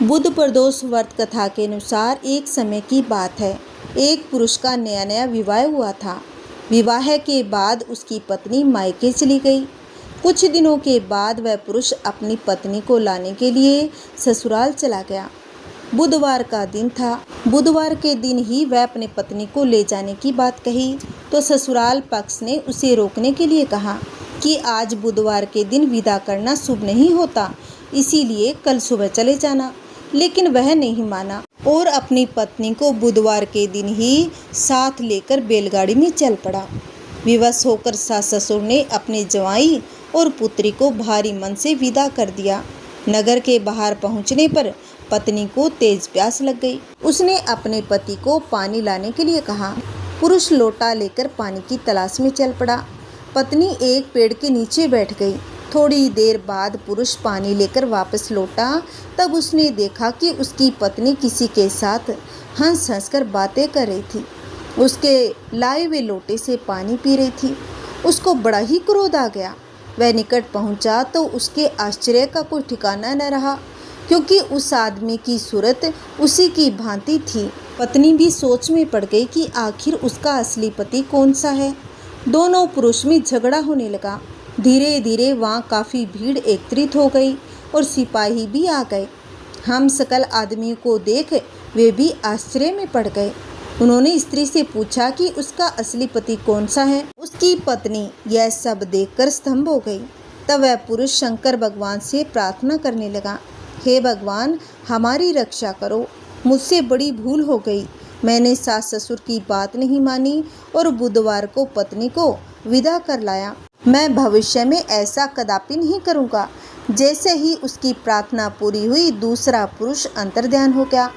बुध प्रदोष व्रत कथा के अनुसार एक समय की बात है। एक पुरुष का नया नया विवाह हुआ था। विवाह के बाद उसकी पत्नी मायके चली गई। कुछ दिनों के बाद वह पुरुष अपनी पत्नी को लाने के लिए ससुराल चला गया। बुधवार का दिन था। बुधवार के दिन ही वह अपनी पत्नी को ले जाने की बात कही तो ससुराल पक्ष ने उसे रोकने के लिए कहा कि आज बुधवार के दिन विदा करना शुभ नहीं होता, इसीलिए कल सुबह चले जाना। लेकिन वह नहीं माना और अपनी पत्नी को बुधवार के दिन ही साथ लेकर बैलगाड़ी में चल पड़ा। विवश होकर सास ससुर ने अपने जवाई और पुत्री को भारी मन से विदा कर दिया। नगर के बाहर पहुंचने पर पत्नी को तेज प्यास लग गई। उसने अपने पति को पानी लाने के लिए कहा। पुरुष लोटा लेकर पानी की तलाश में चल पड़ा। पत्नी एक पेड़ के नीचे बैठ गई। थोड़ी देर बाद पुरुष पानी लेकर वापस लौटा। तब उसने देखा कि उसकी पत्नी किसी के साथ हंस हंस कर बातें कर रही थी। उसके लाए हुए लोटे से पानी पी रही थी। उसको बड़ा ही क्रोध आ गया। वह निकट पहुंचा तो उसके आश्चर्य का कोई ठिकाना न रहा, क्योंकि उस आदमी की सूरत उसी की भांति थी। पत्नी भी सोच में पड़ गई कि आखिर उसका असली पति कौन सा है। दोनों पुरुष में झगड़ा होने लगा। धीरे धीरे वहाँ काफ़ी भीड़ एकत्रित हो गई और सिपाही भी आ गए। हम सकल आदमियों को देख वे भी आश्चर्य में पड़ गए। उन्होंने स्त्री से पूछा कि उसका असली पति कौन सा है। उसकी पत्नी यह सब देखकर स्तंभ हो गई। तब वह पुरुष शंकर भगवान से प्रार्थना करने लगा, हे भगवान, हमारी रक्षा करो। मुझसे बड़ी भूल हो गई। मैंने सास ससुर की बात नहीं मानी और बुधवार को पत्नी को विदा कर लाया। मैं भविष्य में ऐसा कदापि नहीं करूँगा। जैसे ही उसकी प्रार्थना पूरी हुई, दूसरा पुरुष अंतर्ध्यान हो गया।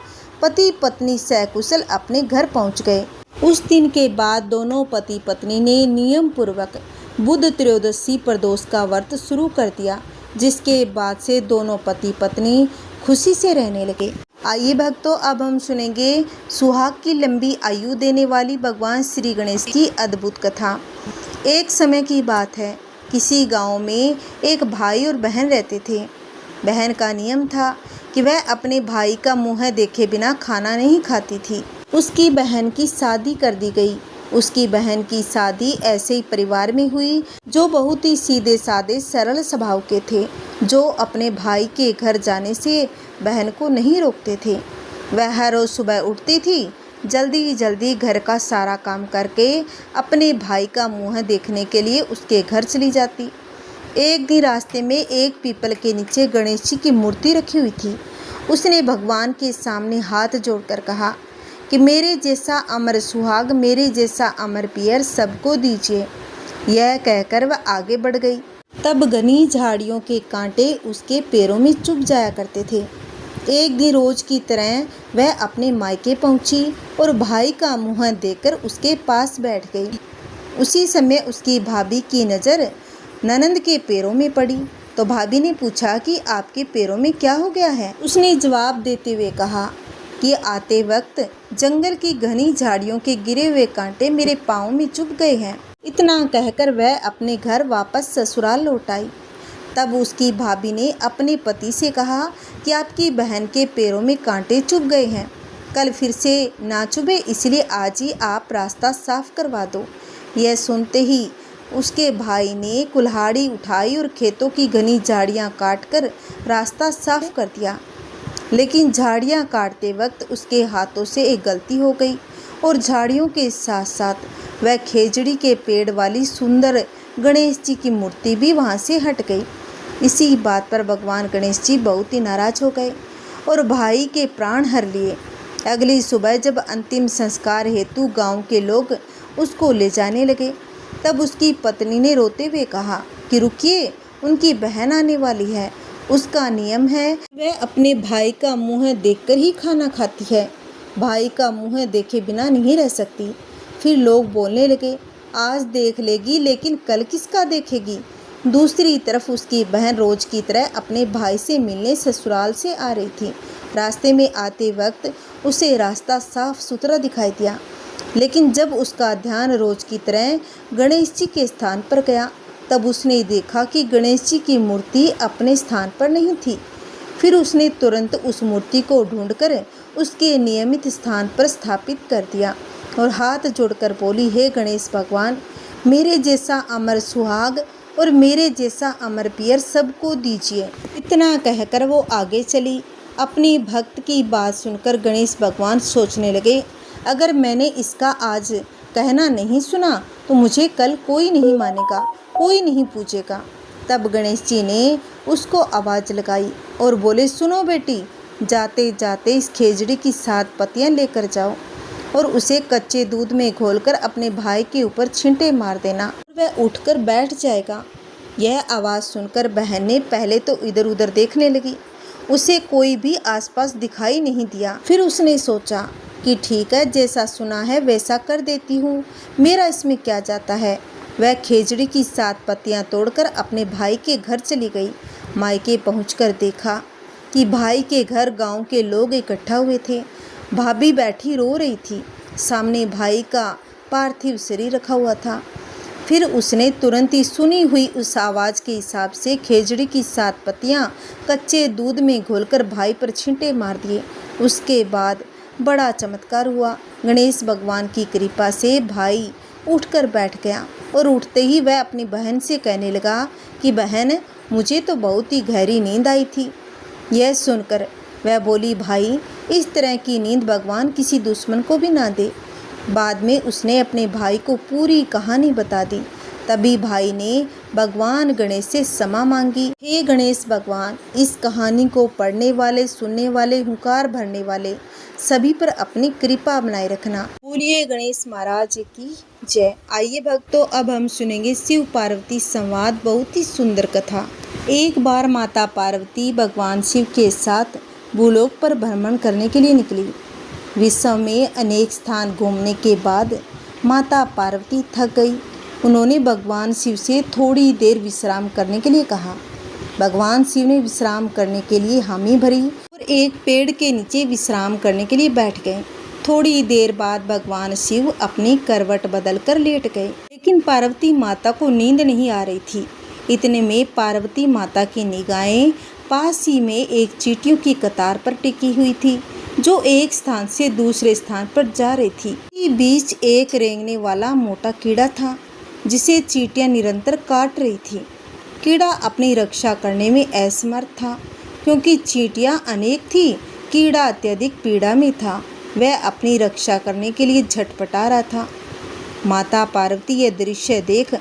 पति पत्नी सकुशल अपने घर पहुँच गए। उस दिन के बाद दोनों पति पत्नी ने नियम पूर्वक बुध त्रयोदशी प्रदोष का व्रत शुरू कर दिया, जिसके बाद से दोनों पति पत्नी खुशी से रहने लगे। आइए भक्तों, अब हम सुनेंगे सुहाग की लंबी आयु देने वाली भगवान श्री गणेश की अद्भुत कथा। एक समय की बात है। किसी गांव में एक भाई और बहन रहते थे। बहन का नियम था कि वह अपने भाई का मुँह देखे बिना खाना नहीं खाती थी। उसकी बहन की शादी कर दी गई। उसकी बहन की शादी ऐसे ही परिवार में हुई जो बहुत ही सीधे साधे सरल स्वभाव के थे, जो अपने भाई के घर जाने से बहन को नहीं रोकते थे। वह हर रोज सुबह उठती थी, जल्दी जल्दी घर का सारा काम करके अपने भाई का मुँह देखने के लिए उसके घर चली जाती। एक दिन रास्ते में एक पीपल के नीचे गणेश जी की मूर्ति रखी हुई थी। उसने भगवान के सामने हाथ जोड़कर कहा कि मेरे जैसा अमर सुहाग, मेरे जैसा अमर पियर सबको दीजिए। यह कहकर वह आगे बढ़ गई। तब घनी झाड़ियों के कांटे उसके पैरों में चुभ जाया करते थे। एक दिन रोज की तरह वह अपने मायके पहुंची और भाई का मुँह देखकर उसके पास बैठ गई। उसी समय उसकी भाभी की नज़र ननंद के पैरों में पड़ी तो भाभी ने पूछा कि आपके पैरों में क्या हो गया है। उसने जवाब देते हुए कहा कि आते वक्त जंगल की घनी झाड़ियों के गिरे हुए कांटे मेरे पाँव में चुभ गए हैं। इतना कहकर वह अपने घर वापस ससुराल लौट आई। तब उसकी भाभी ने अपने पति से कहा कि आपकी बहन के पैरों में कांटे चुभ गए हैं, कल फिर से ना चुभे, इसलिए आज ही आप रास्ता साफ करवा दो। यह सुनते ही उसके भाई ने कुल्हाड़ी उठाई और खेतों की घनी झाड़ियाँ काटकर रास्ता साफ कर दिया। लेकिन झाड़ियाँ काटते वक्त उसके हाथों से एक गलती हो गई और झाड़ियों के साथ साथ वह खेजड़ी के पेड़ वाली सुंदर गणेश जी की मूर्ति भी वहाँ से हट गई। इसी बात पर भगवान गणेश जी बहुत ही नाराज हो गए और भाई के प्राण हर लिए। अगली सुबह जब अंतिम संस्कार हेतु गांव के लोग उसको ले जाने लगे, तब उसकी पत्नी ने रोते हुए कहा कि रुकिए, उनकी बहन आने वाली है। उसका नियम है वह अपने भाई का मुँह देखकर ही खाना खाती है, भाई का मुँह देखे बिना नहीं रह सकती। फिर लोग बोलने लगे, आज देख लेगी लेकिन कल किसका देखेगी। दूसरी तरफ उसकी बहन रोज की तरह अपने भाई से मिलने ससुराल से आ रही थी। रास्ते में आते वक्त उसे रास्ता साफ सुथरा दिखाई दिया, लेकिन जब उसका ध्यान रोज की तरह गणेश जी के स्थान पर गया, तब उसने देखा कि गणेश जी की मूर्ति अपने स्थान पर नहीं थी। फिर उसने तुरंत उस मूर्ति को ढूंढकर उसके नियमित स्थान पर स्थापित कर दिया और हाथ जोड़कर बोली, हे गणेश भगवान, मेरे जैसा अमर सुहाग और मेरे जैसा अमर पियर सबको दीजिए। इतना कहकर वो आगे चली। अपनी भक्त की बात सुनकर गणेश भगवान सोचने लगे, अगर मैंने इसका आज कहना नहीं सुना तो मुझे कल कोई नहीं मानेगा, कोई नहीं पूजेगा। तब गणेश जी ने उसको आवाज़ लगाई और बोले, सुनो बेटी, जाते जाते इस खेजड़ी की 7 पत्तियां लेकर जाओ और उसे कच्चे दूध में घोलकर अपने भाई के ऊपर छींटे मार देना, वह उठकर बैठ जाएगा। यह आवाज़ सुनकर बहन ने पहले तो इधर उधर देखने लगी, उसे कोई भी आसपास दिखाई नहीं दिया। फिर उसने सोचा कि ठीक है, जैसा सुना है वैसा कर देती हूँ, मेरा इसमें क्या जाता है। वह खेजड़ी की 7 पत्तियां तोड़कर अपने भाई के घर चली गई। मायके पहुंचकर देखा कि भाई के घर गांव के लोग इकट्ठा हुए थे। भाभी बैठी रो रही थी, सामने भाई का पार्थिव शरीर रखा हुआ था। फिर उसने तुरंत ही सुनी हुई उस आवाज़ के हिसाब से खेजड़ी की 7 पत्तियां कच्चे दूध में घोलकर भाई पर छींटे मार दिए। उसके बाद बड़ा चमत्कार हुआ। गणेश भगवान की कृपा से भाई उठकर बैठ गया और उठते ही वह अपनी बहन से कहने लगा कि बहन, मुझे तो बहुत ही गहरी नींद आई थी। यह सुनकर वह बोली, भाई, इस तरह की नींद भगवान किसी दुश्मन को भी ना दे। बाद में उसने अपने भाई को पूरी कहानी बता दी। तभी भाई ने भगवान गणेश से क्षमा मांगी। हे गणेश भगवान, इस कहानी को पढ़ने वाले, सुनने वाले, हुंकार भरने वाले सभी पर अपनी कृपा बनाए रखना। बोलिए गणेश महाराज की जय। आइए भक्तों, अब हम सुनेंगे शिव पार्वती संवाद, बहुत ही सुंदर कथा। एक बार माता पार्वती भगवान शिव के साथ भूलोक पर भ्रमण करने के लिए निकली। विश्व में अनेक स्थान घूमने के बाद माता पार्वती थक गई। उन्होंने भगवान शिव से थोड़ी देर विश्राम करने के लिए कहा। भगवान शिव ने विश्राम करने के लिए हामी भरी और एक पेड़ के नीचे विश्राम करने के लिए बैठ गए। थोड़ी देर बाद भगवान शिव अपनी करवट बदलकर लेट गए, लेकिन पार्वती माता को नींद नहीं आ रही थी। इतने में पार्वती माता की निगाहें पास ही में एक चींटियों की कतार पर टिकी हुई थी, जो एक स्थान से दूसरे स्थान पर जा रही थी। बीच एक रेंगने वाला मोटा कीड़ा था, जिसे चींटियां निरंतर काट रही थी। कीड़ा अपनी रक्षा करने में असमर्थ था, क्योंकि चींटियां अनेक थी, कीड़ा अत्यधिक पीड़ा में था। वह अपनी रक्षा करने के लिए झटपटा रहा था। माता पार्वती यह दृश्य देख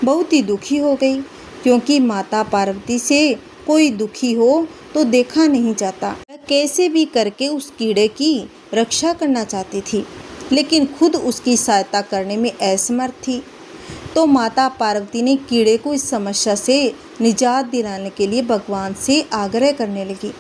बहुत ही दुखी हो गई, क्योंकि माता पार्वती से कोई दुखी हो तो देखा नहीं जाता। वह कैसे भी करके उस कीड़े की रक्षा करना चाहती थी, लेकिन खुद उसकी सहायता करने में असमर्थ थी। तो माता पार्वती ने कीड़े को इस समस्या से निजात दिलाने के लिए भगवान से आग्रह करने लगी।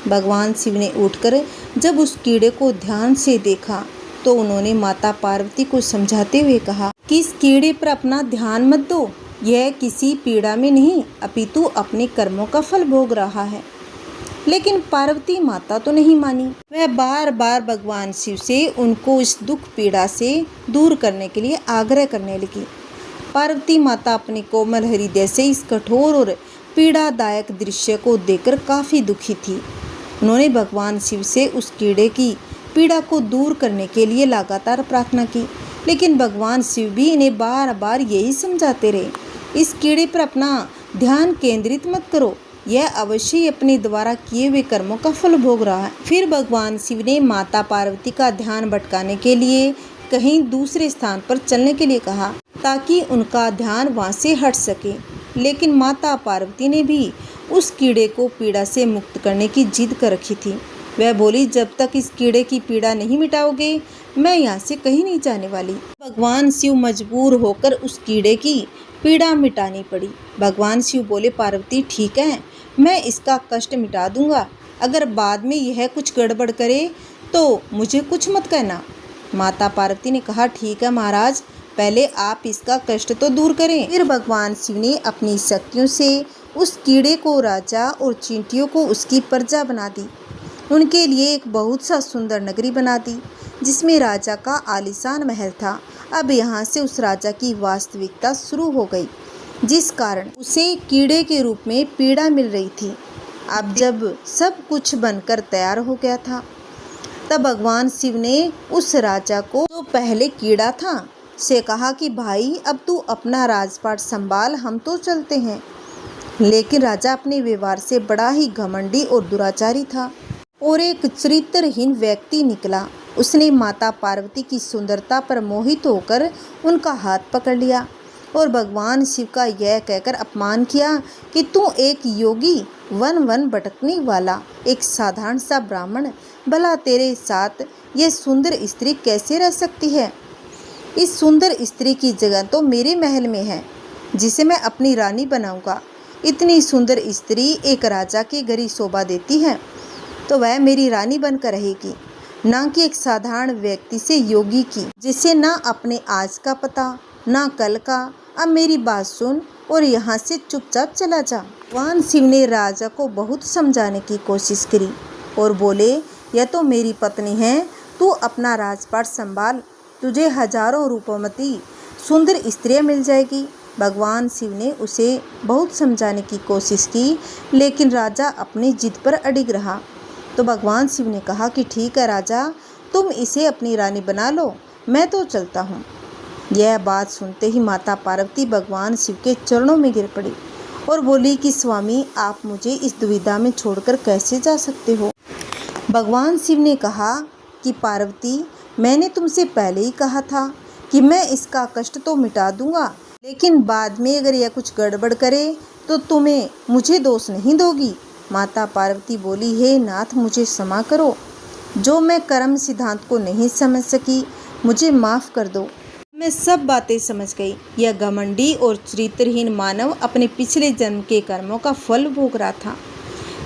भगवान शिव ने उठकर जब उस कीड़े को ध्यान से देखा तो उन्होंने माता पार्वती को समझाते हुए कहा कि इस कीड़े पर अपना ध्यान मत दो, यह किसी पीड़ा में नहीं अपितु अपने कर्मों का फल भोग रहा है। लेकिन पार्वती माता तो नहीं मानी। वह बार बार भगवान शिव से उनको इस दुख पीड़ा से दूर करने के लिए आग्रह करने लगी। पार्वती माता अपने कोमल हृदय से इस कठोर और पीड़ादायक दृश्य को देखकर काफ़ी दुखी थी। उन्होंने भगवान शिव से उस कीड़े की पीड़ा को दूर करने के लिए लगातार प्रार्थना की, लेकिन भगवान शिव भी इन्हें बार बार यही समझाते रहे, इस कीड़े पर अपना ध्यान केंद्रित मत करो, यह अवश्य ही अपने द्वारा किए हुए कर्मों का फल भोग रहा है। फिर भगवान शिव ने माता पार्वती का ध्यान भटकाने के लिए कहीं दूसरे स्थान पर चलने के लिए कहा, ताकि उनका ध्यान वहां से हट सके। लेकिन माता पार्वती ने भी उस कीड़े को पीड़ा से मुक्त करने की जिद कर रखी थी। वह बोली, जब तक इस कीड़े की पीड़ा नहीं मिटाओगे, मैं यहाँ से कहीं नहीं जाने वाली। भगवान शिव मजबूर होकर उस कीड़े की पीड़ा मिटानी पड़ी। भगवान शिव बोले, पार्वती ठीक है, मैं इसका कष्ट मिटा दूंगा, अगर बाद में यह कुछ गड़बड़ करे तो मुझे कुछ मत कहना। माता पार्वती ने कहा, ठीक है महाराज, पहले आप इसका कष्ट तो दूर करें। फिर भगवान शिव ने अपनी शक्तियों से उस कीड़े को राजा और चींटियों को उसकी प्रजा बना दी। उनके लिए एक बहुत सा सुंदर नगरी बना दी, जिसमें राजा का आलीशान महल था। अब यहाँ से उस राजा की वास्तविकता शुरू हो गई, जिस कारण उसे कीड़े के रूप में पीड़ा मिल रही थी। अब जब सब कुछ बनकर तैयार हो गया था, तब भगवान शिव ने उस राजा को, जो पहले कीड़ा था, से कहा कि भाई अब तू अपना राजपाट संभाल, हम तो चलते हैं। लेकिन राजा अपने व्यवहार से बड़ा ही घमंडी और दुराचारी था और एक चरित्रहीन व्यक्ति निकला। उसने माता पार्वती की सुंदरता पर मोहित होकर उनका हाथ पकड़ लिया और भगवान शिव का यह कहकर अपमान किया कि तू एक योगी, वन वन भटकने वाला, एक साधारण सा ब्राह्मण, भला तेरे साथ यह सुंदर स्त्री कैसे रह सकती है? इस सुंदर स्त्री की जगह तो मेरे महल में है, जिसे मैं अपनी रानी बनाऊंगा। इतनी सुंदर स्त्री एक राजा के घर ही शोभा देती है, तो वह मेरी रानी बनकर रहेगी, ना कि एक साधारण व्यक्ति से योगी की, जिसे ना अपने आज का पता ना कल का। अब मेरी बात सुन और यहाँ से चुपचाप चला जा। भगवान शिव ने राजा को बहुत समझाने की कोशिश करी और बोले, यह तो मेरी पत्नी है, तू अपना राजपाट संभाल, तुझे हजारों रूपमती सुंदर स्त्रियाँ मिल जाएगी। भगवान शिव ने उसे बहुत समझाने की कोशिश की, लेकिन राजा अपनी जिद पर अडिग रहा। तो भगवान शिव ने कहा कि ठीक है राजा, तुम इसे अपनी रानी बना लो, मैं तो चलता हूँ। यह बात सुनते ही माता पार्वती भगवान शिव के चरणों में गिर पड़ी और बोली कि स्वामी, आप मुझे इस दुविधा में छोड़कर कैसे जा सकते हो? भगवान शिव ने कहा कि पार्वती, मैंने तुमसे पहले ही कहा था कि मैं इसका कष्ट तो मिटा दूंगा, लेकिन बाद में अगर यह कुछ गड़बड़ करे तो तुम्हें मुझे दोष नहीं दोगी। माता पार्वती बोली, हे नाथ, मुझे क्षमा करो, जो मैं कर्म सिद्धांत को नहीं समझ सकी, मुझे माफ़ कर दो। मैं सब बातें समझ गई। यह घमंडी और चरित्रहीन मानव अपने पिछले जन्म के कर्मों का फल भोग रहा था।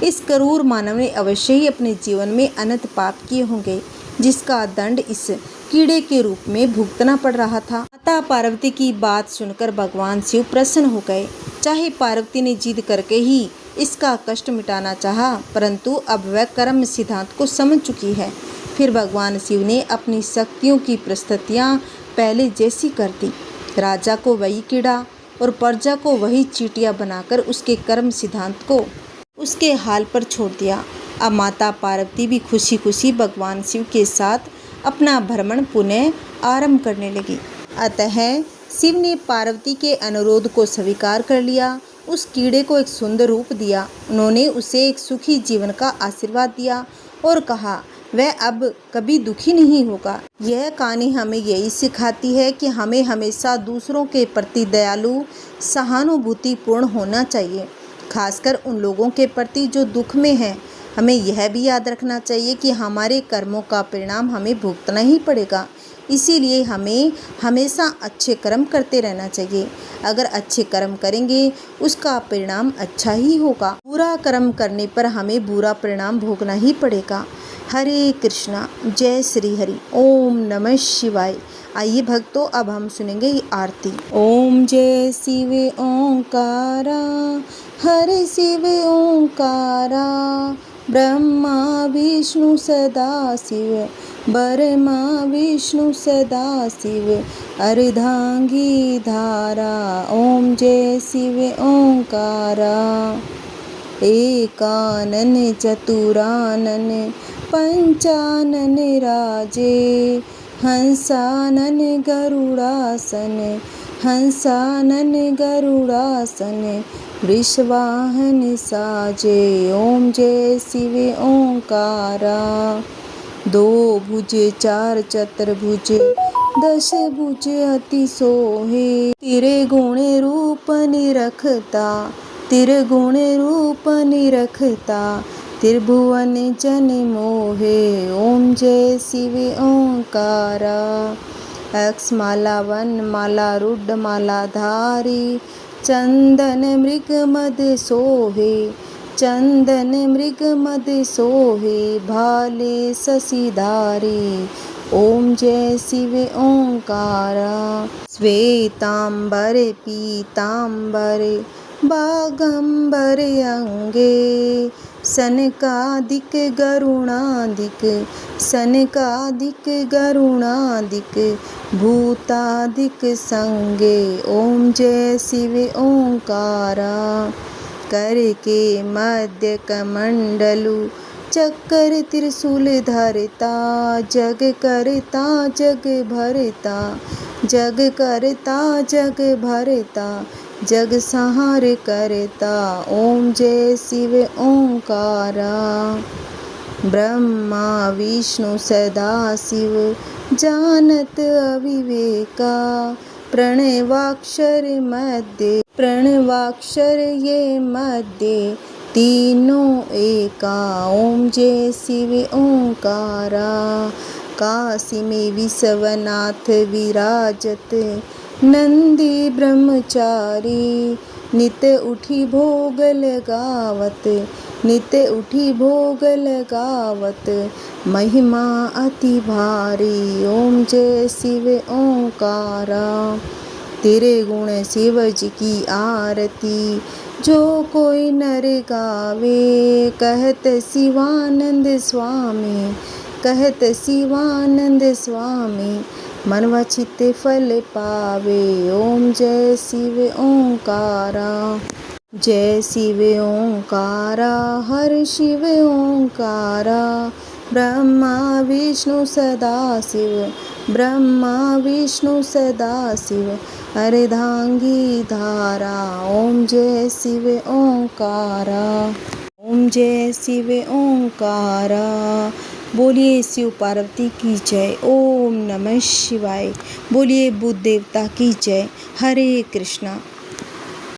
इस क्रूर मानव ने अवश्य ही अपने जीवन में अनंत पाप किए होंगे, जिसका दंड इस कीड़े के रूप में भुगतना पड़ रहा था। माता पार्वती की बात सुनकर भगवान शिव प्रसन्न हो गए। चाहे पार्वती ने जिद करके ही इसका कष्ट मिटाना चाहा, परंतु अब वह कर्म सिद्धांत को समझ चुकी है। फिर भगवान शिव ने अपनी शक्तियों की प्रस्तुतियाँ पहले जैसी कर दी। राजा को वही कीड़ा और प्रजा को वही चींटियाँ बनाकर उसके कर्म सिद्धांत को उसके हाल पर छोड़ दिया। अब माता पार्वती भी खुशी खुशी भगवान शिव के साथ अपना भ्रमण पुनः आरंभ करने लगी। अतः शिव ने पार्वती के अनुरोध को स्वीकार कर लिया। उस कीड़े को एक सुंदर रूप दिया। उन्होंने उसे एक सुखी जीवन का आशीर्वाद दिया और कहा वह अब कभी दुखी नहीं होगा। यह कहानी हमें यही सिखाती है कि हमें हमेशा दूसरों के प्रति दयालु, सहानुभूतिपूर्ण होना चाहिए, खासकर उन लोगों के प्रति जो दुख में हैं। हमें यह भी याद रखना चाहिए कि हमारे कर्मों का परिणाम हमें भुगतना ही पड़ेगा, इसीलिए हमें हमेशा अच्छे कर्म करते रहना चाहिए। अगर अच्छे कर्म करेंगे उसका परिणाम अच्छा ही होगा। बुरा कर्म करने पर हमें बुरा परिणाम भोगना ही पड़ेगा। हरे कृष्णा, जय श्री हरि, ओम नमः शिवाय। आइए भक्तों, अब हम सुनेंगे ये आरती। ओम जय शिव ओंकारा, हरे शिव ओंकारा, ब्रह्मा विष्णु सदा शिव, बरमा विष्णु सदा शिव, अर्धांगी धारा। ओम जय शिव ओंकारा। एकानन चतुरानन पंचानन राजे, हंसानन गरुड़ासन, हंसानन गरुड़ासन, वृषवाहन साजे। ओम जय शिव ओंकारा। दो भुज चार चतुर्भुज, दश भुज अति सोहे, त्रिगुण रूप निरखता, त्रिगुण रूप निरखता, त्रिभुवन जन मोहे। ओम जय शिव ओंकारा। अक्षमाला वनमाला रुद्रमाला धारी, चंदन मृग मद सोहे, चंदन मृग मद सोहे, भाले शशिधारी। ओम जय शिव ओंकारा। श्वेतांबर पीतांबर बागंबर अंगे, सनकादिक गरुणादिक, सनकादिक गरुणादिक, भूतादिक संगे। ओम जय शिव ओंकारा। करके मध्य कमंडलु चक्कर त्रिशूल धरता, जग करता जग भरता, जग करता जग भरता, जग संहार करता। ओम जय शिव ओंकारा। ब्रह्मा विष्णु सदा शिव जानत अविवेका, प्रणवाक्षर मध्य प्रणवाक्षर ये मध्य तीनों एका। ओम जय शिव ओंकारा। काशी में विश्वनाथ विराजत, नंदी ब्रह्मचारी, नित उठी भोग लगावत, नित उठी भोग लगावत, महिमा अति भारी। ओम जय शिव ओंकारा। तेरे गुण शिव जी की आरती, जो कोई नर गावे, कहत शिवानंद स्वामी, कहत शिवानंद स्वामी, मनवा चित्त फल पावे। ओम जय शिव ओंकारा। जय शिव ओंकारा, हर शिव ओंकारा। ब्रह्मा विष्णु सदा शिव, ब्रह्मा विष्णु सदा शिव, अर्धांगी धारा। ओम जय शिव ओंकारा। ओम जय शिव ओंकारा। बोलिए शिव पार्वती की जय। ओम नमः शिवाय। बोलिए बुद्ध देवता की जय। हरे कृष्णा।